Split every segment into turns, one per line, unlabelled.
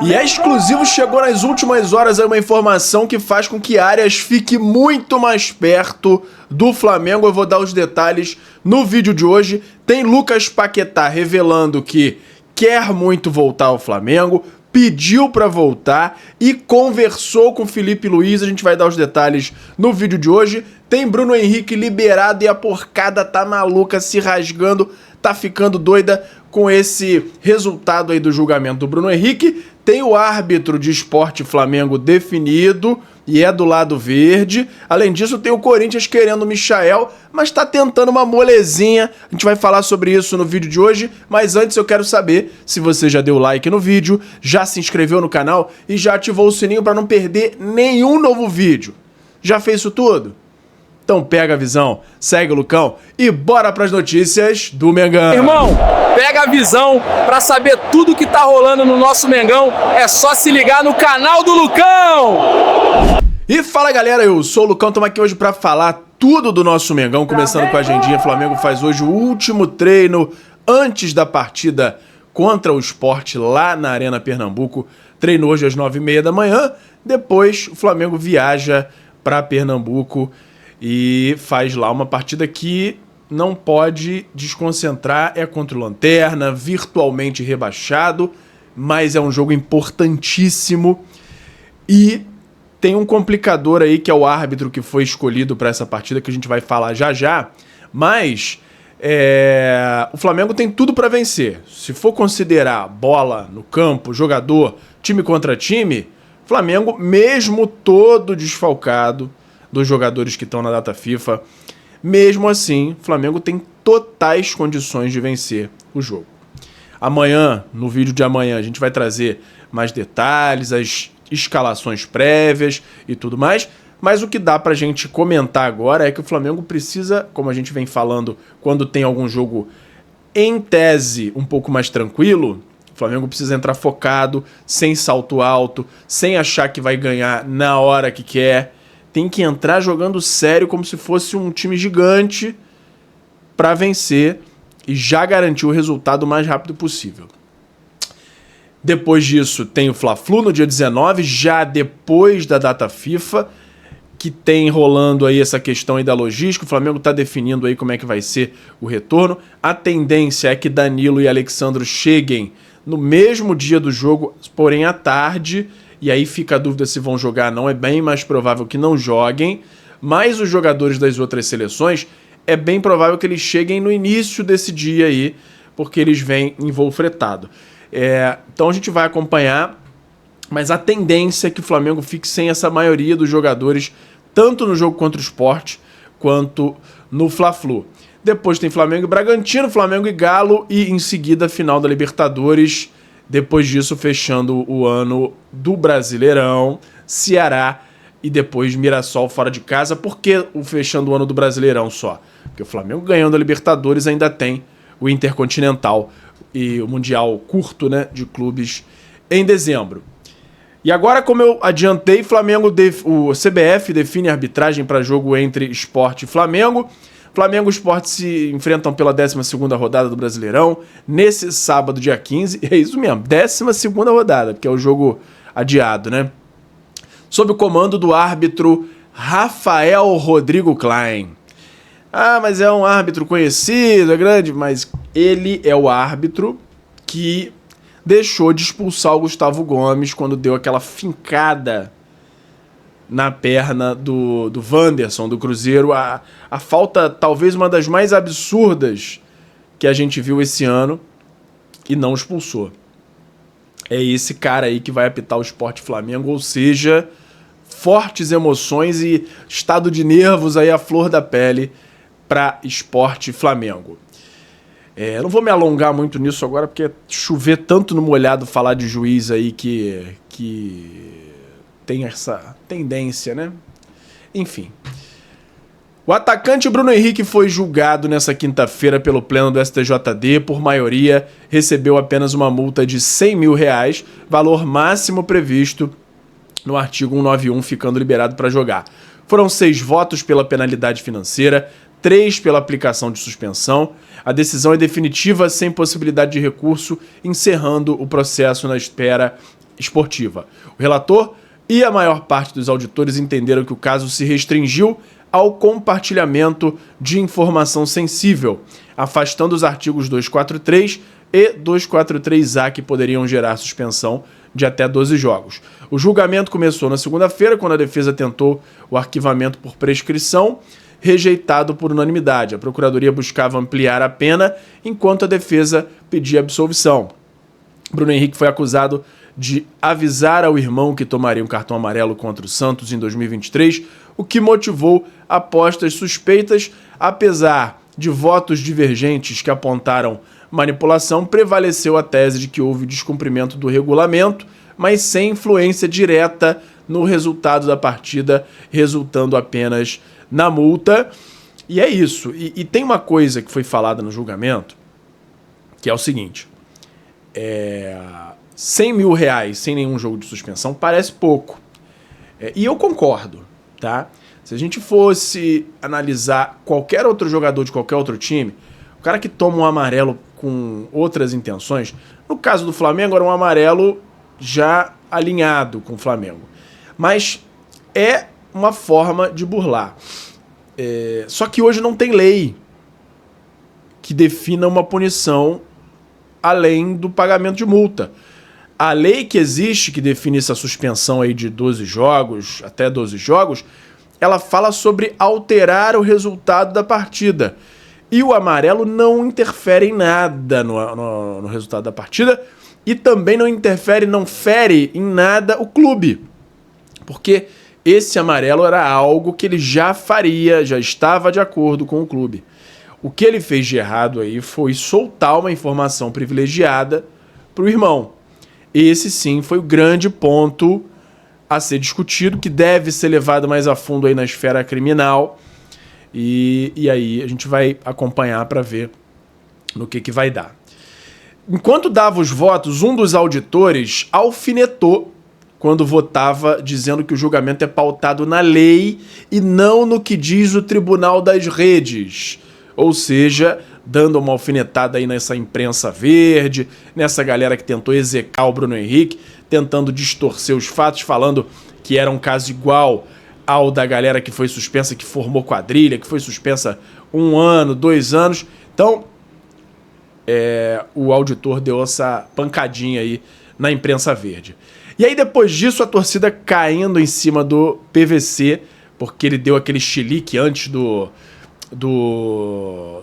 E é exclusivo, chegou nas últimas horas aí uma informação que faz com que Arias fique muito mais perto do Flamengo. Eu vou dar os detalhes no vídeo de hoje. Tem Lucas Paquetá revelando que quer muito voltar ao Flamengo, pediu para voltar e conversou com Felipe Luiz. A gente vai dar os detalhes no vídeo de hoje. Tem Bruno Henrique liberado e a porcada tá maluca, se rasgando, tá ficando doida com esse resultado aí do julgamento do Bruno Henrique. Tem o árbitro de Sport Flamengo definido e é do lado verde. Além disso, tem o Corinthians querendo o Michael, mas tá tentando uma molezinha. A gente vai falar sobre isso no vídeo de hoje, mas antes eu quero saber se você já deu like no vídeo, já se inscreveu no canal e já ativou o sininho para não perder nenhum novo vídeo. Já fez isso tudo? Então pega a visão, segue o Lucão e bora pras notícias do Mengão.
Irmão, pega a visão pra saber tudo que tá rolando no nosso Mengão. É só se ligar no canal do Lucão.
E fala galera, eu sou o Lucão, estamos aqui hoje pra falar tudo do nosso Mengão, começando com a agendinha. O Flamengo faz hoje o último treino antes da partida contra o Sport lá na Arena Pernambuco. Treino hoje às 9h30 da manhã, depois o Flamengo viaja pra Pernambuco e faz lá uma partida que não pode desconcentrar, é contra o Lanterna, virtualmente rebaixado, mas é um jogo importantíssimo e tem um complicador aí que é o árbitro que foi escolhido para essa partida, que a gente vai falar já já, mas o Flamengo tem tudo para vencer. Se for considerar bola no campo, jogador, time contra time, Flamengo, mesmo todo desfalcado dos jogadores que estão na data FIFA, mesmo assim, o Flamengo tem totais condições de vencer o jogo. Amanhã, no vídeo de amanhã, a gente vai trazer mais detalhes, as escalações prévias e tudo mais, mas o que dá pra gente comentar agora é que o Flamengo precisa, como a gente vem falando, quando tem algum jogo em tese um pouco mais tranquilo, o Flamengo precisa entrar focado, sem salto alto, sem achar que vai ganhar na hora que quer. Tem que entrar jogando sério como se fosse um time gigante para vencer e já garantir o resultado o mais rápido possível. Depois disso tem o Fla-Flu no dia 19, já depois da data FIFA, que tem rolando aí essa questão aí da logística. O Flamengo está definindo aí como é que vai ser o retorno. A tendência é que Danilo e Alexandro cheguem no mesmo dia do jogo, porém à tarde. E aí fica a dúvida se vão jogar, não é bem mais provável que não joguem, mas os jogadores das outras seleções é bem provável que eles cheguem no início desse dia aí, porque eles vêm em voo fretado. Então a gente vai acompanhar, mas a tendência é que o Flamengo fique sem essa maioria dos jogadores, tanto no jogo contra o Sport, quanto no Fla-Flu. Depois tem Flamengo e Bragantino, Flamengo e Galo, e em seguida a final da Libertadores. Depois disso, fechando o ano do Brasileirão, Ceará e depois Mirassol fora de casa. Por que o fechando o ano do Brasileirão só? Porque o Flamengo ganhando a Libertadores ainda tem o Intercontinental e o Mundial curto, né, de clubes em dezembro. E agora, como eu adiantei, o CBF define a arbitragem para jogo entre Sport e Flamengo. Flamengo e Sport se enfrentam pela 12ª rodada do Brasileirão, nesse sábado, dia 15. É isso mesmo, 12ª rodada, porque é o jogo adiado, né? Sob o comando do árbitro Rafael Rodrigo Klein. Ah, mas é um árbitro conhecido, é grande, mas ele é o árbitro que deixou de expulsar o Gustavo Gomes quando deu aquela fincada na perna do Wanderson, do Cruzeiro, a falta talvez uma das mais absurdas que a gente viu esse ano e não expulsou. É esse cara aí que vai apitar o Sport Flamengo, ou seja, fortes emoções e estado de nervos aí à flor da pele para Sport Flamengo. Não vou me alongar muito nisso agora, porque chover tanto no molhado falar de juiz aí que tem essa tendência, né? Enfim. O atacante Bruno Henrique foi julgado nessa quinta-feira pelo pleno do STJD. Por maioria, recebeu apenas uma multa de R$100 mil, valor máximo previsto no artigo 191, ficando liberado para jogar. Foram 6 votos pela penalidade financeira, 3 pela aplicação de suspensão. A decisão é definitiva, sem possibilidade de recurso, encerrando o processo na esfera esportiva. O relator e a maior parte dos auditores entenderam que o caso se restringiu ao compartilhamento de informação sensível, afastando os artigos 243 e 243A que poderiam gerar suspensão de até 12 jogos. O julgamento começou na segunda-feira, quando a defesa tentou o arquivamento por prescrição, rejeitado por unanimidade. A Procuradoria buscava ampliar a pena, enquanto a defesa pedia absolvição. Bruno Henrique foi acusado de avisar ao irmão que tomaria um cartão amarelo contra o Santos em 2023, o que motivou apostas suspeitas. Apesar de votos divergentes que apontaram manipulação, prevaleceu a tese de que houve descumprimento do regulamento, mas sem influência direta no resultado da partida, resultando apenas na multa. E é isso. E tem uma coisa que foi falada no julgamento, que é o seguinte: 100 mil reais sem nenhum jogo de suspensão parece pouco. E eu concordo, tá? Se a gente fosse analisar qualquer outro jogador de qualquer outro time, o cara que toma um amarelo com outras intenções, no caso do Flamengo era um amarelo já alinhado com o Flamengo. Mas é uma forma de burlar. Só que hoje não tem lei que defina uma punição além do pagamento de multa. A lei que existe, que define essa suspensão aí de 12 jogos, até 12 jogos, ela fala sobre alterar o resultado da partida. E o amarelo não interfere em nada no resultado da partida e também não fere em nada o clube. Porque esse amarelo era algo que ele já faria, já estava de acordo com o clube. O que ele fez de errado aí foi soltar uma informação privilegiada para o irmão. Esse sim foi o grande ponto a ser discutido, que deve ser levado mais a fundo aí na esfera criminal. E aí a gente vai acompanhar para ver no que vai dar. Enquanto dava os votos, um dos auditores alfinetou quando votava, dizendo que o julgamento é pautado na lei e não no que diz o Tribunal das Redes. Ou seja, dando uma alfinetada aí nessa imprensa verde, nessa galera que tentou execar o Bruno Henrique, tentando distorcer os fatos, falando que era um caso igual ao da galera que foi suspensa, que formou quadrilha, que foi suspensa 1 ano, 2 anos. Então, o auditor deu essa pancadinha aí na imprensa verde. E aí, depois disso, a torcida caindo em cima do PVC, porque ele deu aquele chilique antes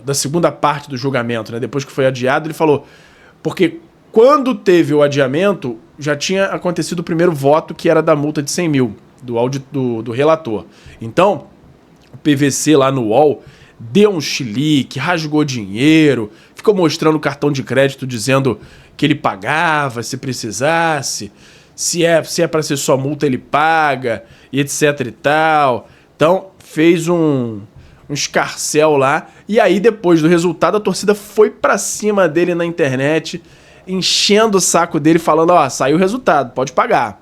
da segunda parte do julgamento, né? Depois que foi adiado, ele falou... Porque quando teve o adiamento, já tinha acontecido o primeiro voto, que era da multa de 100 mil, do relator. Então, o PVC lá no UOL deu um chilique, rasgou dinheiro, ficou mostrando o cartão de crédito, dizendo que ele pagava se precisasse, se é para ser só multa ele paga, e etc e tal. Então, fez um escarcéu lá, e aí depois do resultado a torcida foi pra cima dele na internet, enchendo o saco dele, falando, saiu o resultado, pode pagar.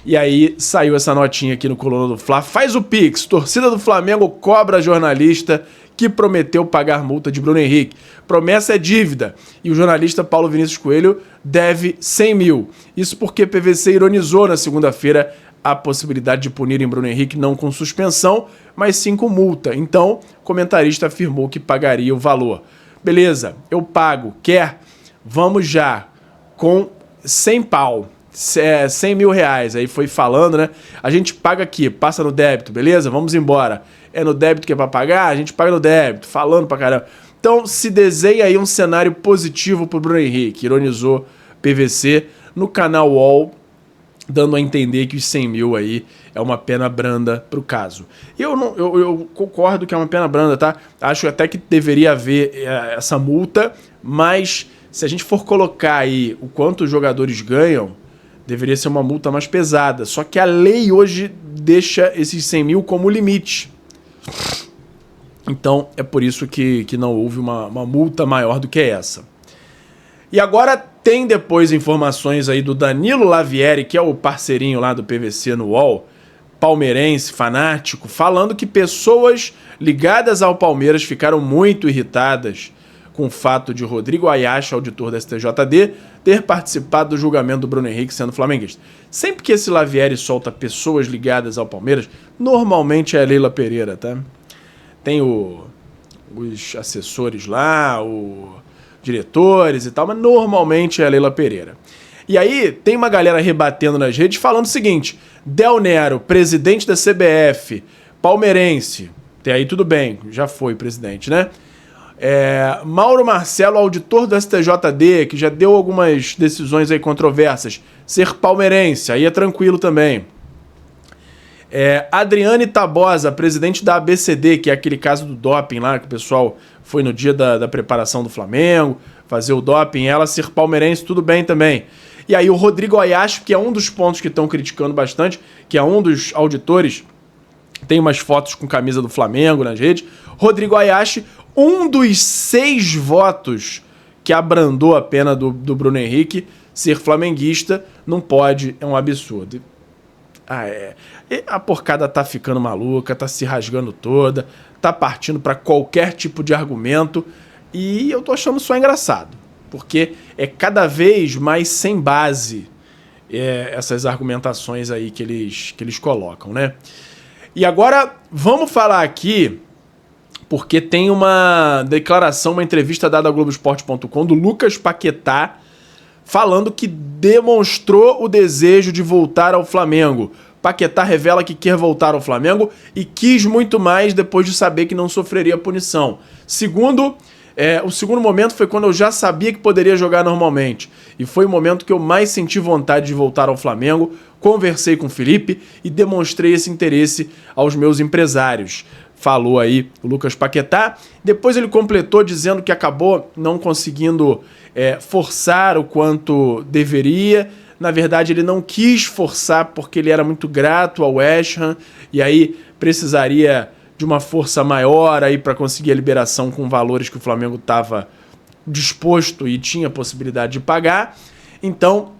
E aí saiu essa notinha aqui no Coluna do Fla. Faz o Pix, torcida do Flamengo cobra jornalista que prometeu pagar multa de Bruno Henrique. Promessa é dívida, e o jornalista Paulo Vinícius Coelho deve 100 mil. Isso porque PVC ironizou na segunda-feira a possibilidade de punirem Bruno Henrique não com suspensão, mas sim com multa. Então, o comentarista afirmou que pagaria o valor. Beleza, eu pago. Quer? Vamos já. Com 100 pau. 100 mil reais. Aí foi falando, né? A gente paga aqui, passa no débito, beleza? Vamos embora. É no débito que é pra pagar? A gente paga no débito. Falando pra caramba. Então, se desenha aí um cenário positivo pro Bruno Henrique. Ironizou PVC no canal UOL, dando a entender que os 100 mil aí é uma pena branda pro caso. Eu concordo que é uma pena branda, tá? Acho até que deveria haver essa multa, mas se a gente for colocar aí o quanto os jogadores ganham, deveria ser uma multa mais pesada. Só que a lei hoje deixa esses 100 mil como limite. Então é por isso que não houve uma multa maior do que essa. E agora tem depois informações aí do Danilo Lavieri, que é o parceirinho lá do PVC no UOL, palmeirense, fanático, falando que pessoas ligadas ao Palmeiras ficaram muito irritadas com o fato de Rodrigo Ayashi, auditor da STJD, ter participado do julgamento do Bruno Henrique sendo flamenguista. Sempre que esse Lavieri solta pessoas ligadas ao Palmeiras, normalmente é a Leila Pereira, tá? Tem os assessores lá, os diretores e tal, mas normalmente é a Leila Pereira. E aí tem uma galera rebatendo nas redes falando o seguinte: Del Nero, presidente da CBF, palmeirense, até aí tudo bem, já foi presidente, né? Mauro Marcelo, auditor do STJD, que já deu algumas decisões aí controversas, ser palmeirense, aí é tranquilo também. Adriane Tabosa, presidente da ABCD, que é aquele caso do doping lá, que o pessoal foi no dia da preparação do Flamengo, fazer o doping, ela ser palmeirense, tudo bem também. E aí o Rodrigo Ayashi, que é um dos pontos que estão criticando bastante, que é um dos auditores, tem umas fotos com camisa do Flamengo nas redes. Rodrigo Ayashi, um dos 6 votos que abrandou a pena do Bruno Henrique, ser flamenguista, não pode, é um absurdo. A porcada tá ficando maluca, tá se rasgando toda, tá partindo para qualquer tipo de argumento, e eu tô achando só engraçado, porque é cada vez mais sem base essas argumentações aí que eles colocam, né? E agora vamos falar aqui, porque tem uma declaração, uma entrevista dada ao Globoesporte.com do Lucas Paquetá, falando que demonstrou o desejo de voltar ao Flamengo. Paquetá revela que quer voltar ao Flamengo e quis muito mais depois de saber que não sofreria punição. O segundo momento foi quando eu já sabia que poderia jogar normalmente. E foi o momento que eu mais senti vontade de voltar ao Flamengo. Conversei com o Felipe e demonstrei esse interesse aos meus empresários. Falou aí o Lucas Paquetá. Depois ele completou dizendo que acabou não conseguindo forçar o quanto deveria. Na verdade, ele não quis forçar porque ele era muito grato ao West Ham e aí precisaria de uma força maior aí para conseguir a liberação com valores que o Flamengo estava disposto e tinha possibilidade de pagar. Então,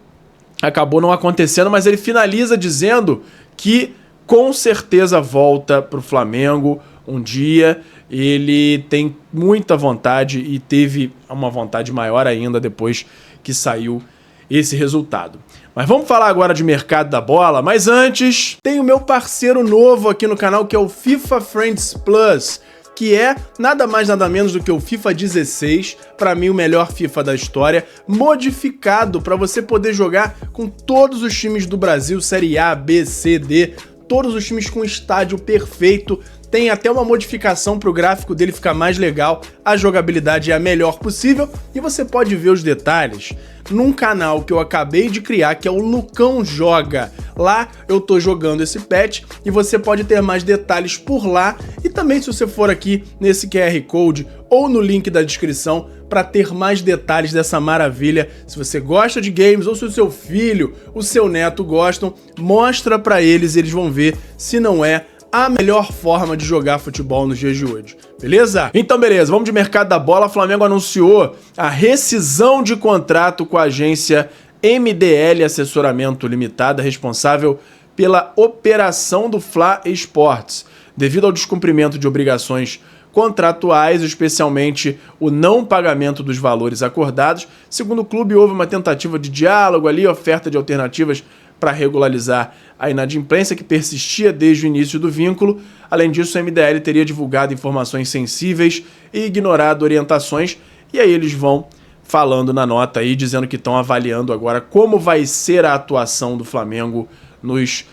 acabou não acontecendo, mas ele finaliza dizendo que com certeza volta para o Flamengo um dia. Ele tem muita vontade e teve uma vontade maior ainda depois que saiu esse resultado. Mas vamos falar agora de mercado da bola, mas antes tem o meu parceiro novo aqui no canal, que é o FIFA Friends Plus, que é nada mais nada menos do que o FIFA 16, para mim o melhor FIFA da história, modificado para você poder jogar com todos os times do Brasil, Série A, B, C, D, todos os times com estádio perfeito. Tem até uma modificação para o gráfico dele ficar mais legal, a jogabilidade é a melhor possível e você pode ver os detalhes num canal que eu acabei de criar, que é o Lucão Joga. Lá eu tô jogando esse patch e você pode ter mais detalhes por lá e também se você for aqui nesse QR Code ou no link da descrição para ter mais detalhes dessa maravilha. Se você gosta de games ou se o seu filho, o seu neto gostam, mostra para eles e eles vão ver se não é a melhor forma de jogar futebol nos dias de hoje, beleza? Então beleza, vamos de mercado da bola. O Flamengo anunciou a rescisão de contrato com a agência MDL Assessoramento Limitada, responsável pela operação do Fla Esportes, devido ao descumprimento de obrigações contratuais, especialmente o não pagamento dos valores acordados. Segundo o clube, houve uma tentativa de diálogo ali, oferta de alternativas para regularizar a inadimplência que persistia desde o início do vínculo. Além disso, a MDL teria divulgado informações sensíveis e ignorado orientações, e aí eles vão falando na nota aí, dizendo que estão avaliando agora como vai ser a atuação do Flamengo nos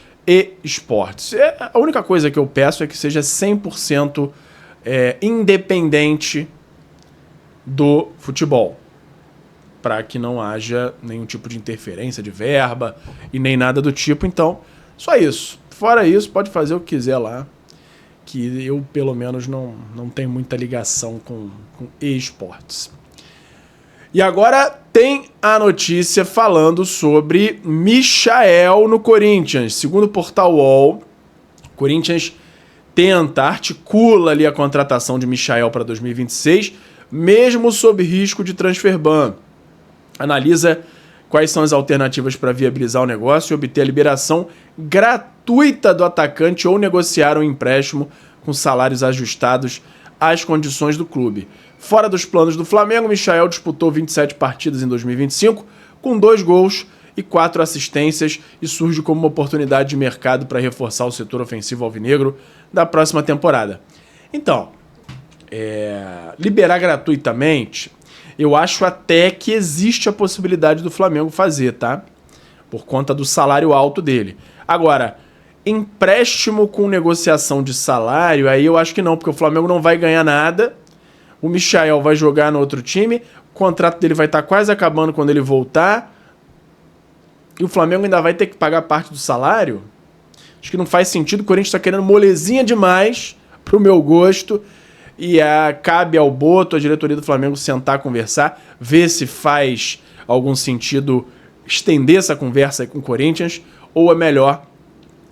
esportes. A única coisa que eu peço é que seja 100% independente do futebol, para que não haja nenhum tipo de interferência de verba e nem nada do tipo. Então, só isso. Fora isso, pode fazer o que quiser lá, que eu, pelo menos, não tenho muita ligação com esportes. E agora tem a notícia falando sobre Michael no Corinthians. Segundo o portal UOL, o Corinthians articula ali a contratação de Michael para 2026, mesmo sob risco de transfer ban. Analisa quais são as alternativas para viabilizar o negócio e obter a liberação gratuita gratuita do atacante ou negociar um empréstimo com salários ajustados às condições do clube. Fora dos planos do Flamengo, Michael disputou 27 partidas em 2025, com 2 gols e 4 assistências, e surge como uma oportunidade de mercado para reforçar o setor ofensivo alvinegro da próxima temporada. Então, liberar gratuitamente, eu acho até que existe a possibilidade do Flamengo fazer, tá? Por conta do salário alto dele. Agora, empréstimo com negociação de salário, aí eu acho que não, porque o Flamengo não vai ganhar nada, o Michael vai jogar no outro time, o contrato dele vai estar quase acabando quando ele voltar, e o Flamengo ainda vai ter que pagar parte do salário. Acho que não faz sentido, o Corinthians está querendo molezinha demais pro meu gosto, e cabe ao Boto, a diretoria do Flamengo, sentar, conversar, ver se faz algum sentido estender essa conversa aí com o Corinthians, ou é melhor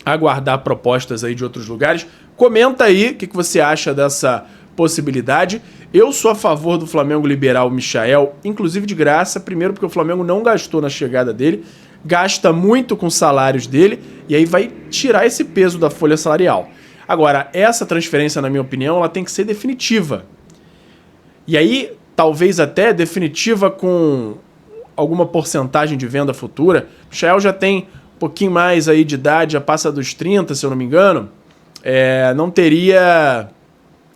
aguardar propostas aí de outros lugares. Comenta aí o que você acha dessa possibilidade. Eu sou a favor do Flamengo liberar o Michael, inclusive de graça, primeiro porque o Flamengo não gastou na chegada dele, gasta muito com salários dele, e aí vai tirar esse peso da folha salarial. Agora, essa transferência, na minha opinião, ela tem que ser definitiva. E aí, talvez até definitiva com alguma porcentagem de venda futura. O Michael já tem um pouquinho mais aí de idade, já passa dos 30, se eu não me engano. Não teria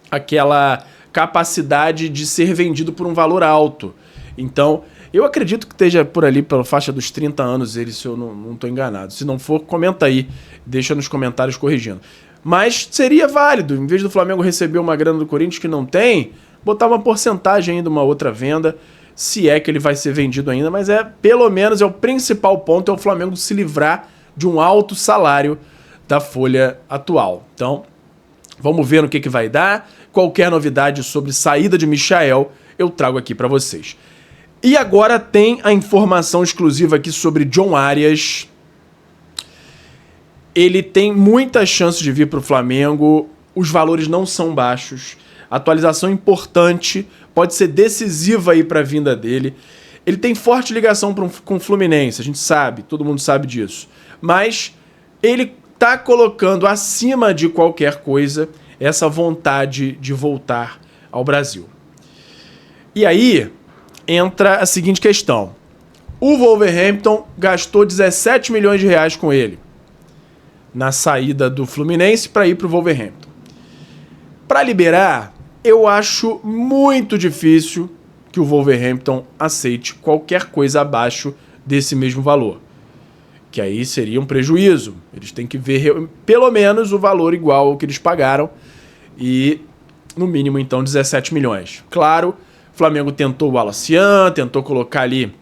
aquela capacidade de ser vendido por um valor alto. Então, eu acredito que esteja por ali, pela faixa dos 30 anos, ele, se eu não estou enganado. Se não for, comenta aí, deixa nos comentários corrigindo. Mas seria válido, em vez do Flamengo receber uma grana do Corinthians que não tem, botar uma porcentagem ainda, uma outra venda, se é que ele vai ser vendido ainda, mas pelo menos, o principal ponto é o Flamengo se livrar de um alto salário da folha atual. Então, vamos ver no que vai dar. Qualquer novidade sobre saída de Michael, eu trago aqui para vocês. E agora tem a informação exclusiva aqui sobre John Arias. Ele tem muitas chances de vir para o Flamengo, os valores não são baixos, atualização importante, pode ser decisiva aí para a vinda dele. Ele tem forte ligação com o Fluminense, a gente sabe, todo mundo sabe disso. Mas ele está colocando acima de qualquer coisa essa vontade de voltar ao Brasil. E aí entra a seguinte questão. O Wolverhampton gastou 17 milhões de reais com ele na saída do Fluminense para ir para o Wolverhampton. Para liberar, eu acho muito difícil que o Wolverhampton aceite qualquer coisa abaixo desse mesmo valor. Que aí seria um prejuízo. Eles têm que ver pelo menos o valor igual ao que eles pagaram e, no mínimo, então, 17 milhões. Claro, o Flamengo tentou o Wallace-Yan, tentou colocar ali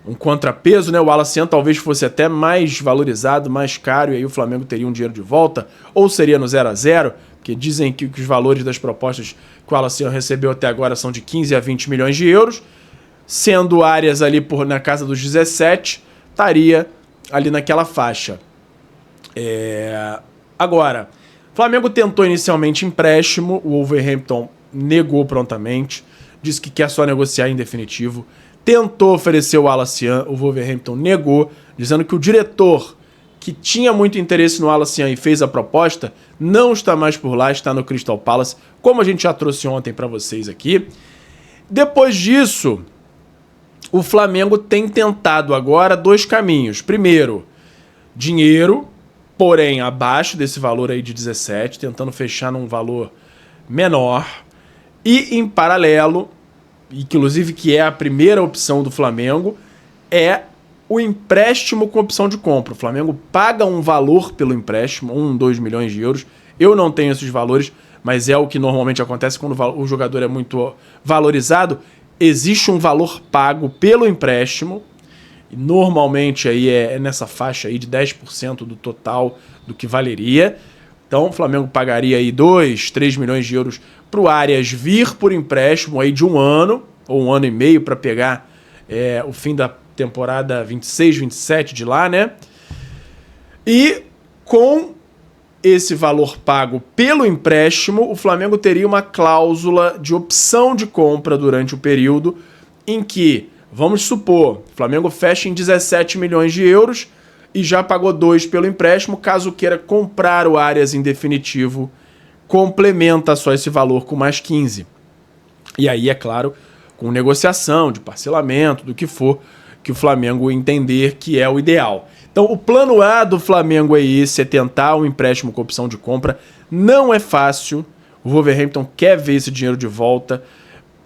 um contrapeso, né? O Wallace-Yan talvez fosse até mais valorizado, mais caro, e aí o Flamengo teria um dinheiro de volta, ou seria no 0 a 0, porque dizem que os valores das propostas que o Wallace-Yan recebeu até agora são de 15 a 20 milhões de euros, sendo Arias ali na casa dos 17, estaria ali naquela faixa. Agora, o Flamengo tentou inicialmente empréstimo, o Wolverhampton negou prontamente, disse que quer só negociar em definitivo. Tentou oferecer o Wallace-Yan, o Wolverhampton negou, dizendo que o diretor, que tinha muito interesse no Wallace-Yan e fez a proposta, não está mais por lá, está no Crystal Palace, como a gente já trouxe ontem para vocês aqui. Depois disso, o Flamengo tem tentado agora 2 caminhos. Primeiro, dinheiro, porém abaixo desse valor aí de 17, tentando fechar num valor menor. E em paralelo, inclusive que é a primeira opção do Flamengo, é o empréstimo com opção de compra. O Flamengo paga um valor pelo empréstimo, 2 milhões de euros. Eu não tenho esses valores, mas é o que normalmente acontece quando o jogador é muito valorizado. Existe um valor pago pelo empréstimo, e normalmente aí é nessa faixa aí de 10% do total do que valeria. Então o Flamengo pagaria aí 2, 3 milhões de euros para o Arias vir por empréstimo aí de 1 ano, ou 1 ano e meio para pegar o fim da temporada 26, 27 de lá, né? E com esse valor pago pelo empréstimo, o Flamengo teria uma cláusula de opção de compra durante o período em que, vamos supor, o Flamengo fecha em 17 milhões de euros e já pagou 2 pelo empréstimo. Caso queira comprar o Arias em definitivo, complementa só esse valor com mais 15. E aí, é claro, com negociação de parcelamento, do que for, que o Flamengo entender que é o ideal. Então, o plano A do Flamengo é esse, é tentar um empréstimo com opção de compra. Não é fácil. O Wolverhampton quer ver esse dinheiro de volta,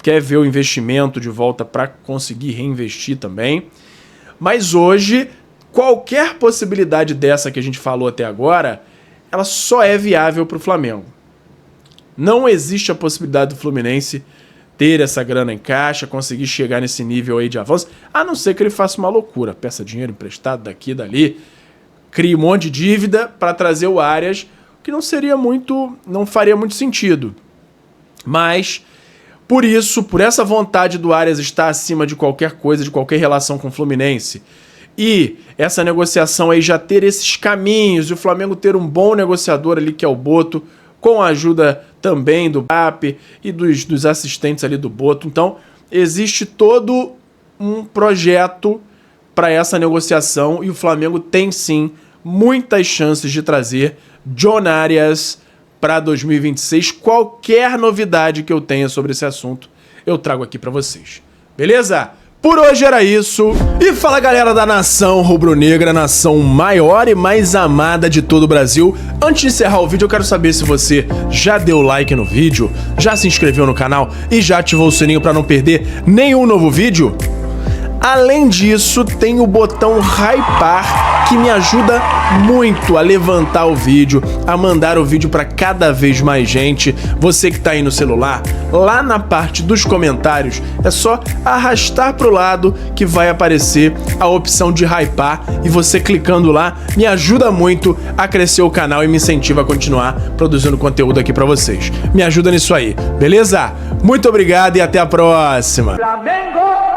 quer ver o investimento de volta para conseguir reinvestir também. Mas hoje, qualquer possibilidade dessa que a gente falou até agora, ela só é viável para o Flamengo. Não existe a possibilidade do Fluminense ter essa grana em caixa, conseguir chegar nesse nível aí de avanço, a não ser que ele faça uma loucura, peça dinheiro emprestado daqui e dali, crie um monte de dívida para trazer o Arias, que não faria muito sentido. Mas, por isso, por essa vontade do Arias estar acima de qualquer coisa, de qualquer relação com o Fluminense, e essa negociação aí já ter esses caminhos, e o Flamengo ter um bom negociador ali, que é o Boto, com a ajuda também do BAP e dos assistentes ali do Boto. Então, existe todo um projeto para essa negociação e o Flamengo tem sim muitas chances de trazer John Arias para 2026. Qualquer novidade que eu tenha sobre esse assunto, eu trago aqui para vocês. Beleza? Por hoje era isso. E fala, galera da nação rubro-negra, nação maior e mais amada de todo o Brasil. Antes de encerrar o vídeo, eu quero saber se você já deu like no vídeo, já se inscreveu no canal e já ativou o sininho para não perder nenhum novo vídeo. Além disso, tem o botão hypar, que me ajuda muito a levantar o vídeo, a mandar o vídeo para cada vez mais gente. Você que tá aí no celular, lá na parte dos comentários, é só arrastar pro lado que vai aparecer a opção de hypar, e você clicando lá me ajuda muito a crescer o canal e me incentiva a continuar produzindo conteúdo aqui para vocês. Me ajuda nisso aí, beleza? Muito obrigado e até a próxima!
Flamengo!